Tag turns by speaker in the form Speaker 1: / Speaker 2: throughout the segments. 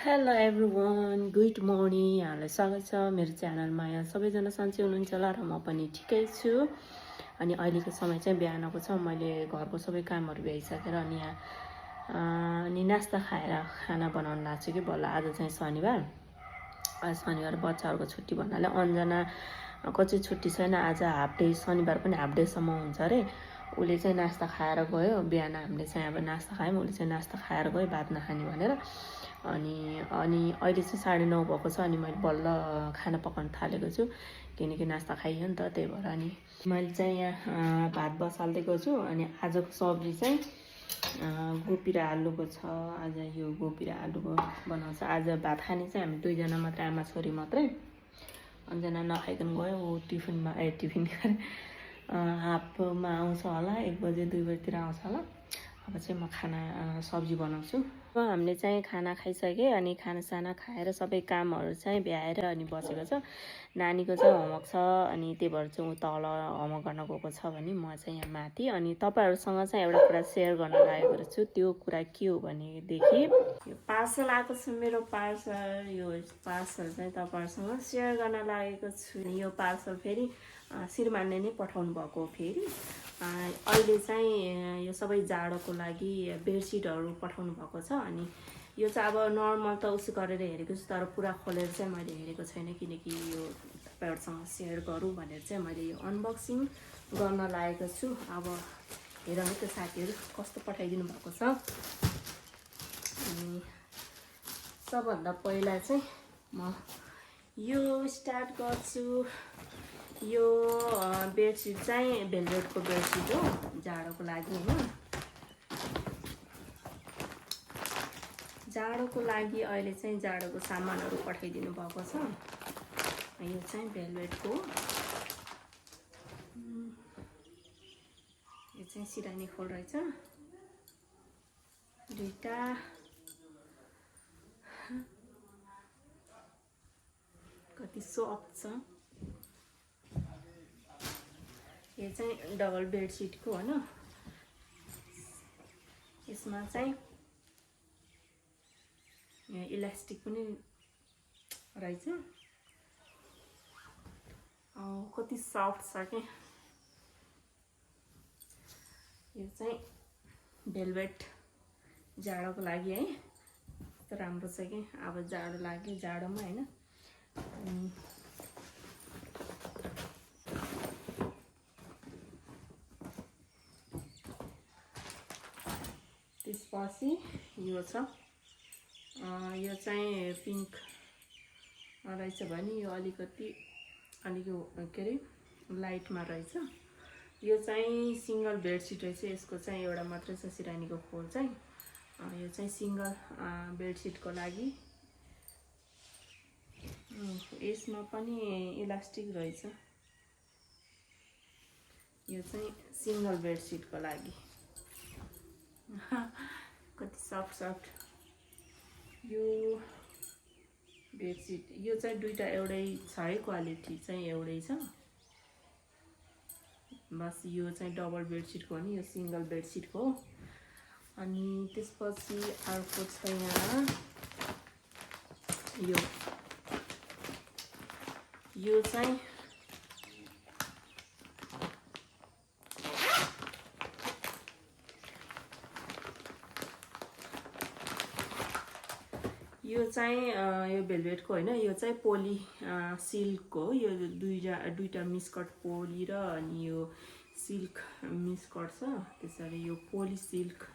Speaker 1: Hello everyone, good morning. यहाँलाई स्वागत छ मेरो च्यानलमा। यहाँ सबैजना सन्चै हुनुहुन्छ होला र म पनि ठिकै छु। अनि अहिलेको समय चाहिँ बिहानको छ। मैले घरको सबै कामहरू भ्याइसकेर अनि यहाँ अनि नास्ता खाएर खाना बनाउन लाग्छु कि बल्ल। आज चाहिँ शनिबार, आज शनिबार बच्चाहरूको छुट्टी भन्नाले अन्जनाको चाहिँ छुट्टी छैन। आज हाफ डे, शनिबार पनि हाफ डेसम्म हुन्छ अरे। उसले चाहिँ नास्ता खाएर गयो। बिहान हामीले चाहिँ अब नास्ता खायौँ, उसले चाहिँ नास्ता खाएर गयो भात नखाने भनेर। अनि अहिले चाहिँ 9:30 भएको छ। अनि मैले बल्ल खाना पकाउन थालेको छु किनकि नास्ता खाइयो नि त, त्यही भएर। अनि मैले चाहिँ यहाँ भात बसाल्दैको छु। अनि आजको सब्जी चाहिँ गोपी र आलुको छ। आज यो गोपी र आलुको बनाउँछ। आज भात खाने चाहिँ हामी दुईजना मात्रै, आमा छोरी मात्रै। अन्जना नखाइकन गयो, ऊ टिफिन हाफमा आउँछ होला, 1 बजे 2 बजीतिर आउँछ होला। अब चाहिँ म खाना सब्जी बनाउँछु। हामीले चाहिँ खाना खाइसकेँ। अनि खानासाना खाएर सबै कामहरू चाहिँ भ्याएर अनि बसेको छ। नानीको चाहिँ होमवर्क छ, अनि त्यही भएर चाहिँ ऊ तल होमवर्क गर्न गएको छ भने म चाहिँ यहाँ माथि। अनि तपाईँहरूसँग चाहिँ एउटा कुरा सेयर गर्न लागेको छु। त्यो कुरा के हो भनेदेखि, यो पार्सल आएको छ मेरो। यो पार्सल चाहिँ तपाईँहरूसँग सेयर गर्न लागेको छु। यो पार्सल फेरि श्रीमानले नै पठाउनु भएको हो। फेरि अहिले चाहिँ यो सबै जाडोको लागि बेडसिटहरू पठाउनु भएको छ। अनि यो चाहिँ अब नर्मल त उस गरेर हेरेको छु, तर पुरा खोलेर चाहिँ मैले हेरेको छैन किनकि यो तपाईँहरूसँग सेयर गरौँ भनेर चाहिँ मैले यो अनबक्सिङ गर्न लागेको छु। अब हेरौँ त साथीहरू कस्तो पठाइदिनु भएको छ। अनि सबभन्दा पहिला चाहिँ म यो स्टार्ट गर्छु। यो बेडसिट चाहिँ भेलभेटको बेडसिट हो, जाडोको लागि होइन। जाडोको लागि अहिले चाहिँ जाडोको सामानहरू पठाइदिनु भएको छ। यो चाहिँ भेलभेटको, यो चाहिँ सिरानी खोल रहेछ, दुईटा। कति सफ्ट छ। यो चाहिँ डबल बेडसिटको होइन। यसमा चाहिँ इलास्टिक पनि रहेछ। कति सफ्ट छ क्या। यो चाहिँ भेलभेट जाडोको लागि है, राम्रो छ कि। अब जाडो लाग्यो, जाडोमा होइन। त्यसपछि यो छ, यो चाहिँ पिङ्क रहेछ भने यो अलिक के अरे लाइटमा रहेछ। यो चाहिँ सिङ्गल बेडसिट रहेछ। यसको चाहिँ एउटा मात्रै छ सिरानीको खोल चाहिँ। यो चाहिँ सिङ्गल बेडसिटको लागि। यसमा पनि इलास्टिक रहेछ। यो चाहिँ सिङ्गल बेडसिटको लागि। कति सफ्ट यो बेडसिट। यो चाहिँ दुईटा एउटै छ है, क्वालिटी चाहिँ एउटै छ। बस यो चाहिँ डबल बेडसिटको हो नि, यो सिङ्गल बेडसिटको हो। अनि त्यसपछि अर्को छ यहाँ यो चाहिँ यो भेलभेटको होइन। यो चाहिँ पोली सिल्कको हो। यो दुईटा मिस्कट पोली र अनि यो सिल्क मिस्कट छ। त्यसरी यो पोली सिल्क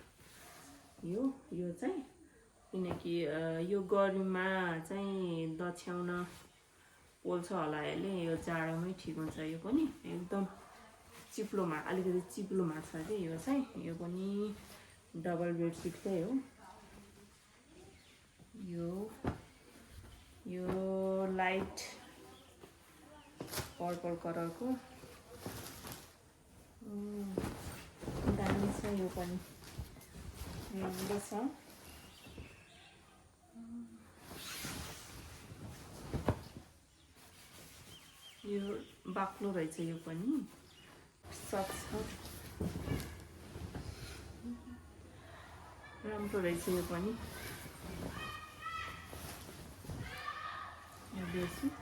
Speaker 1: यो चाहिँ, किनकि यो गर्मीमा चाहिँ दछ्याउन पोल्छ होला यसले। यो जाडोमै ठिक हुन्छ। यो पनि एकदम चिप्लोमा, अलिकति चिप्लोमा छ कि यो चाहिँ। यो पनि डबल बेडसिटकै हो। यो लाइट पर्पल कलरको दामी छ। यो पनि राम्रो छ। यो बाक्लो रहेछ। यो पनि सफ्ट छ, राम्रो रहेछ। यो पनि बेडसिट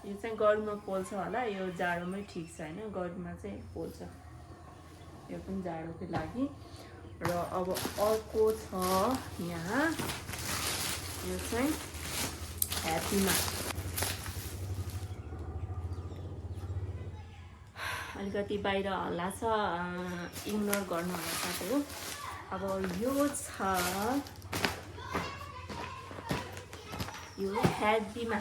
Speaker 1: यो चाहिँ गरममा पोल्छ होला, यो जाडोमै ठिक छ होइन, गरममा चाहिँ पोल्छ, यो पनि जाडोकै लागि। र अब अर्को छ यहाँ, यो चाहिँ ह्याप्पीमा अलिकति बाहिर हल्ला छ, इग्नोर गर्नु होला साथीहरू। अब यो छ यो ह्याप्पीमा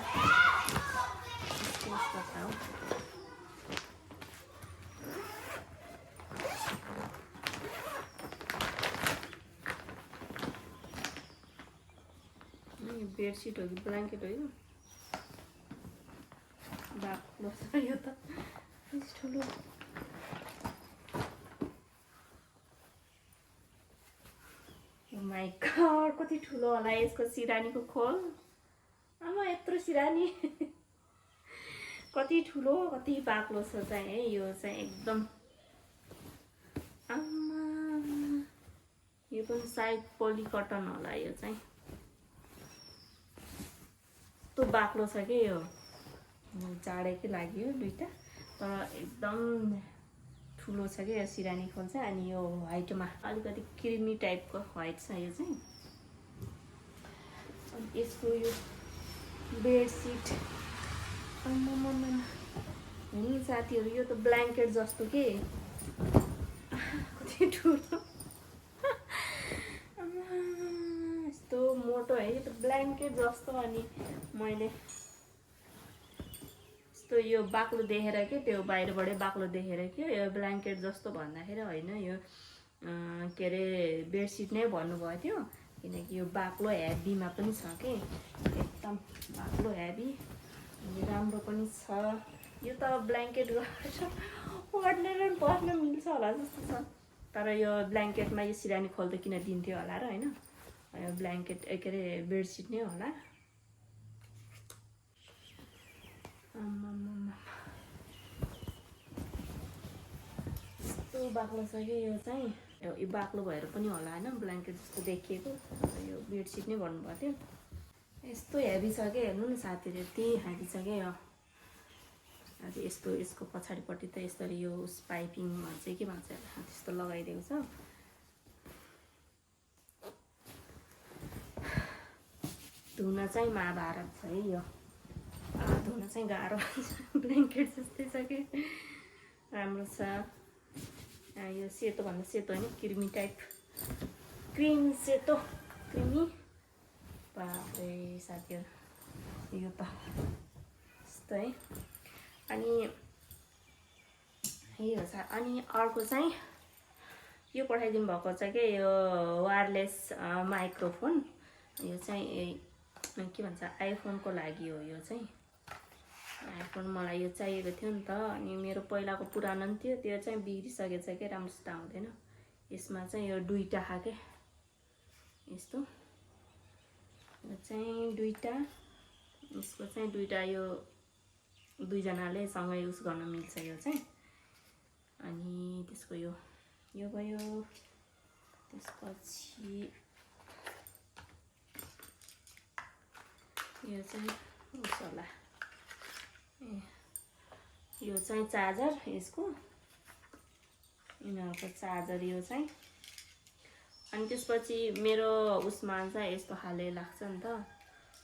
Speaker 1: बेडसिट हो कि ब्ल्याङ्केट हो, यो बाक्लो छ यो त ठुलो। माइ गॉड कति ठुलो होला यसको सिरानीको खोल, आमा यत्रो सिरानी कति ठुलो कति बाक्लो छ चाहिँ है, यो चाहिँ एकदम आमा, यो पनि सायद पोलिकटन होला, यो चाहिँ यस्तो बाक्लो छ कि यो जाडेकै लागि हो दुईटा, तर एकदम ठुलो छ कि यो सिरानी खोल चाहिँ। अनि यो व्हाइटमा अलिकति क्रिमी टाइपको व्हाइट छ यो चाहिँ। अनि यसको यो बेडसिट नि साथीहरू, यो त ब्ल्याङ्केट जस्तो के कति ठुलो यस्तो मोटो है, यो त ब्ल्याङ्केट जस्तो। अनि मैले यस्तो यो बाक्लो देखेर के, त्यो बाहिरबाटै बाक्लो देखेर के यो ब्ल्याङ्केट जस्तो भन्दाखेरि होइन, यो के अरे बेडसिट नै भन्नुभएको थियो, किनकि यो बाक्लो हेभीमा पनि छ कि, एकदम बाक्लो हेभी, राम्रो पनि छ। यो त ब्ल्याङ्केट गरेर ओढ्ने र बस्न मिल्छ होला जस्तो छ, तर यो ब्ल्याङ्केटमा यो सिरानी खोल त किन दिन्थ्यो होला र होइन, यो ब्ल्याङ्केट के अरे बेडसिट नै होला। यस्तो बाक्लो छ कि यो चाहिँ, यो बाक्लो भएर पनि होला होइन, ब्ल्याङ्केट जस्तो देखिएको, यो बेडसिट नै भन्नुभएको थियो। यस्तो हेभी छ क्या, हेर्नु न साथीहरू, यति हेभी छ क्या यो। आज यस्तो यसको पछाडिपट्टि त यसरी यो पाइपिङ भन्छ के भन्छ त्यस्तो लगाइदिएको छ। धुन चाहिँ महाभारत छ है यो, धुन चाहिँ गाह्रो ब्ल्याङ्केट जस्तै छ कि, राम्रो छ। यो सेतो भन्दा सेतो होइन, क्रिमी टाइप, क्रिम सेतो क्रिमी, बाफ्रे साथीहरू यो त यस्तो है। अनि यो छ। अनि अर्को चाहिँ यो पठाइदिनु भएको छ कि, यो वायरलेस माइक्रोफोन, यो चाहिँ के भन्छ आइफोनको लागि हो। यो चाहिँ आइफोन मलाई यो चाहिएको थियो नि त, अनि मेरो पहिलाको पुरानो नि थियो, त्यो चाहिँ बिग्रिसकेको छ क्या, राम्रोसित आउँदैन। यसमा चाहिँ यो दुईटा खाके यस्तो, यो चाहिँ दुईटा, यसको चाहिँ दुईटा, यो दुईजनाले सँगै युज गर्न मिल्छ यो चाहिँ। अनि त्यसको यो भयो, त्यसपछि यो चाहिँ उस होला, यो चाहिँ चार्जर, यसको यिनीहरूको चार्जर यो चाहिँ। अनि त्यसपछि मेरो उसमा चाहिँ यस्तो खाले लाग्छ नि त,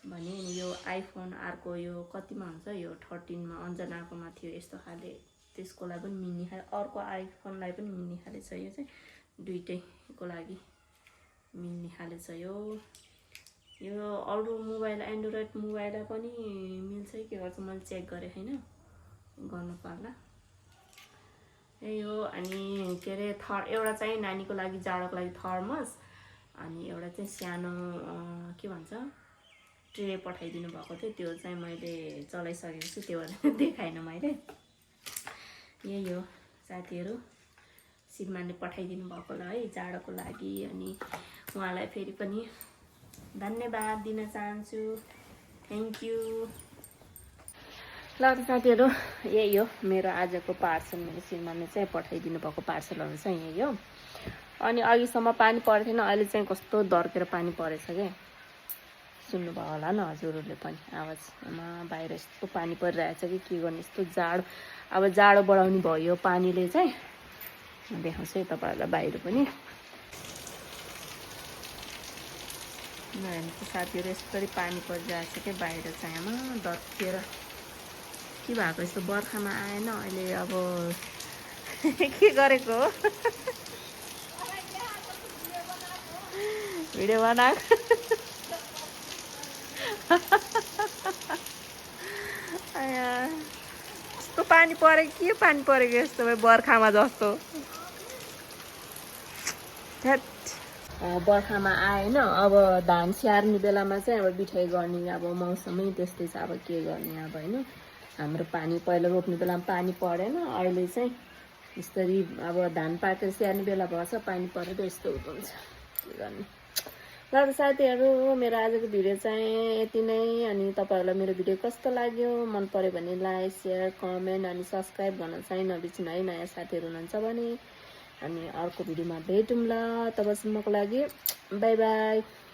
Speaker 1: भने यो आइफोन अर्को यो कतिमा हुन्छ, यो 13मा अन्जनाकोमा थियो यस्तो खाले, त्यसकोलाई पनि मिल्ने खाले, अर्को आइफोनलाई पनि मिल्ने खाले छ यो चाहिँ, दुइटैको लागि मिल्ने खाले छ यो। यो अरू मोबाइल एन्ड्रोइड मोबाइललाई पनि मिल्छ के गर्छ मैले चेक गरेँ होइन, गर्नु पर्ला यही हो। अनि के अरे एउटा चाहिँ नानीको लागि जाडोको लागि थर्मस, अनि एउटा चाहिँ सानो के भन्छ ट्रे पठाइदिनु भएको थियो, त्यो चाहिँ मैले चलाइसकेको छु, त्यो भएर देखाइन मैले। यही हो साथीहरू, श्रीमानले पठाइदिनु भएकोलाई है जाडोको लागि, अनि उहाँलाई फेरि पनि धन्यवाद दिन चाहन्छु, थ्याङ्क यू। ल त साथीहरू, यही हो मेरो आजको पार्सल, मेरो श्रीमानले चाहिँ पठाइदिनु भएको पार्सलहरू चाहिँ यही हो। अनि अघिसम्म पानी परेको थिएन, अहिले चाहिँ कस्तो धर्केर पानी परेछ क्या, सुन्नुभयो होला नि हजुरहरूले पनि आवाजमा बाहिर यस्तो पानी परिरहेछ कि के गर्ने यस्तो जाडो अब जाडो बढाउने भयो पानीले चाहिँ देखाउँछु है तपाईँहरूलाई बाहिर पनि साथीहरू यसरी पानी परिरहेछ कि बाहिर चाहिँ आमा दर्किएर के भएको यस्तो बर्खामा आएन अहिले अब के गरेको हो भिडियो बनाएको यस्तो पानी परेको के पानी परेको यस्तो बर्खामा जस्तो बर्खामा आएन अब धान स्याहार्ने बेलामा चाहिँ अब बिठाइ गर्ने अब मौसमै त्यस्तै छ अब के गर्ने अब होइन हाम्रो पानी पहिला रोप्ने बेलामा पानी परेन अहिले चाहिँ यसरी अब धान पाकेर स्याहार्ने बेला भएछ पानी परेर यस्तो हुन्छ के गर्ने ल त साथीहरू मेरो आजको भिडियो चाहिँ यति नै अनि तपाईँहरूलाई मेरो भिडियो कस्तो लाग्यो मन पर्यो भने लाइक सेयर कमेन्ट अनि सब्सक्राइब गर्न चाहिँ नबिर्सिनु है नयाँ साथीहरू हुनुहुन्छ भने अनि अर्को भिडियोमा भेटौँ ल तबसम्मको लागि बाई बाई।